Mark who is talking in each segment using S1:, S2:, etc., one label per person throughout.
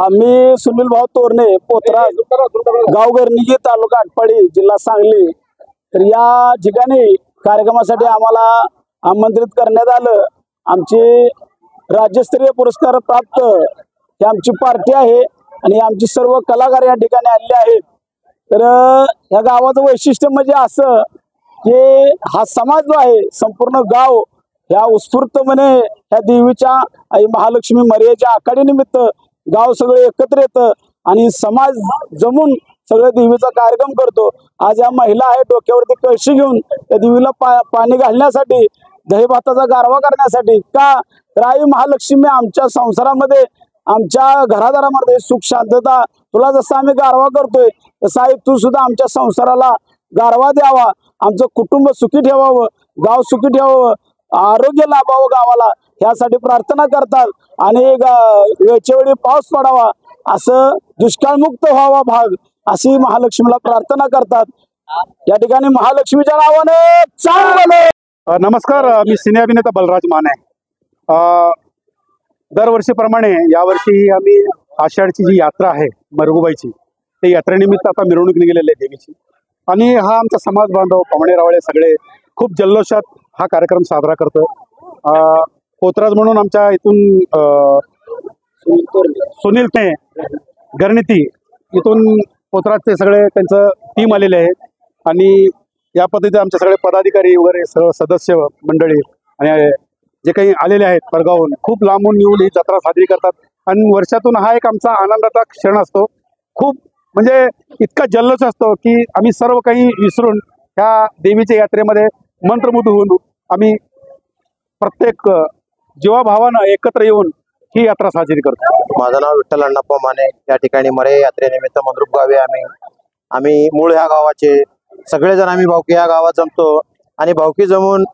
S1: मी सुनील भाऊ तोरणे, पोतराज, गाव गर्निगी, तालुका आटपाडी, जिल्हा सांगली। तर या ठिकाणी कार्यक्रमासाठी आम्हाला आमंत्रित करण्यात आलं। आमची राज्यस्तरीय पुरस्कार प्राप्त ही आमची पार्टी आहे आणि आमची सर्व कलाकार या ठिकाणी आलेले आहेत। तर या गावाचं वैशिष्ट्य म्हणजे असं की हा समाज जो आहे, संपूर्ण गाव ह्या उत्स्फूर्तपणे ह्या देवीच्या आई महालक्ष्मी मर्यादेच्या आखाडीनिमित्त गाव सगळे एकत्र येतं आणि समाज जमून सगळं देवीचा कार्यक्रम करतो। आज या महिला आहे डोक्यावरती कळशी घेऊन त्या देवीला पाणी घालण्यासाठी, दही भाताचा गारवा करण्यासाठी। का तर आई महालक्ष्मी आमच्या संसारामध्ये, आमच्या घरादारामध्ये सुख शांतता, तुला जसं आम्ही गारवा करतोय तसं आई तू सुद्धा आमच्या संसाराला गारवा द्यावा, आमचं कुटुंब सुखी ठेवावं, गाव सुखी ठेवावं, आरोग्य लाभावं गावाला, यासाठी प्रार्थना करतात। आणि वेळच्या वेळी पाऊस पडावा, असं दुष्काळमुक्त व्हावा भाग, अशी महालक्ष्मीला प्रार्थना करतात। या ठिकाणी महालक्ष्मीच्या नावाने चांगलं।
S2: नमस्कार, मी सिने अभिनेता बलराज माने। दरवर्षीप्रमाणे यावर्षी आम्ही आषाढची जी यात्रा आहे मरगुबाईची, त्या यात्रेनिमित्त आता मिरवणूक निघालेली आहे देवीची। आणि हा आमचा समाज बांधव पाहुणे रावळे सगळे खूप जल्लोषात हा कार्यक्रम साजरा करतो। पोतराज म्हणून आमच्या इथून सुनील ते गर्निती इथून पोतराजचे सगळे त्यांचं टीम आलेले आहे। आणि या पद्धतीने आमचे सगळे पदाधिकारी वगैरे सर्व सदस्य मंडळी आणि जे काही आलेले आहेत परगावून, खूप लांबून येऊन ही जत्रा साजरी करतात। आणि वर्षातून हा एक आमचा आनंदाचा क्षण असतो। खूप म्हणजे इतका जल्लोष असतो की आम्ही सर्व काही विसरून ह्या देवीच्या यात्रेमध्ये मंत्रमुग्ध होऊन आम्ही प्रत्येक जीवाभावानं एकत्र येऊन ही यात्रा साजरी करतो।
S3: माझं नाव विठ्ठल अण्णाप्पा माने। या ठिकाणी मरे यात्रेनिमित्त मंद्रुप गावी आम्ही मूळ ह्या गावाचे सगळेजण आम्ही भावकी या गावात जमतो आणि भावकी जमून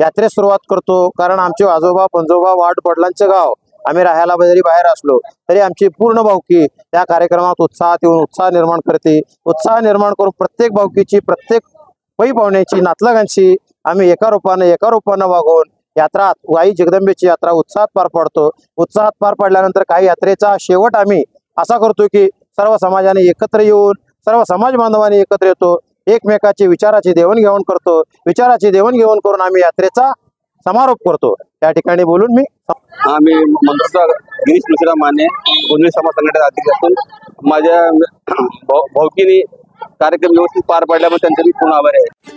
S3: यात्रेस सुरुवात करतो। कारण आमचे आजोबा पंजोबा वाट वडिलांचे गाव, आम्ही राहायला जरी बाहेर असलो तरी आमची पूर्ण भावकी या कार्यक्रमात उत्साहात येऊन उत्साह निर्माण करते। उत्साह निर्माण करून प्रत्येक भावकीची, प्रत्येक पै पाहुण्याची, नातलगांची आम्ही एका रूपानं वागवून यात्रा, आई जगदंबेची यात्रा उत्साहात पार पाडतो। उत्साहात पार पाडल्यानंतर काही यात्रेचा शेवट आम्ही असा करतो की सर्व समाजाने एकत्र येऊन, सर्व समाज बांधवांनी एकत्र येतो, एकमेकाची विचाराची देवाणघेवाण करतो। विचाराची देवाणघेवाण करून आम्ही यात्रेचा समारोप करतो। या ठिकाणी बोलून
S4: आम्ही मंद्रुपचा गिरीश मिश्रा माने, गोंधळी समाज संघटनेचा अध्यक्ष असून माझ्या भावकीने कार्यक्रम व्यवस्थित पार पाडल्यामुळे त्यांचे मी पूर्ण आभारी आहे।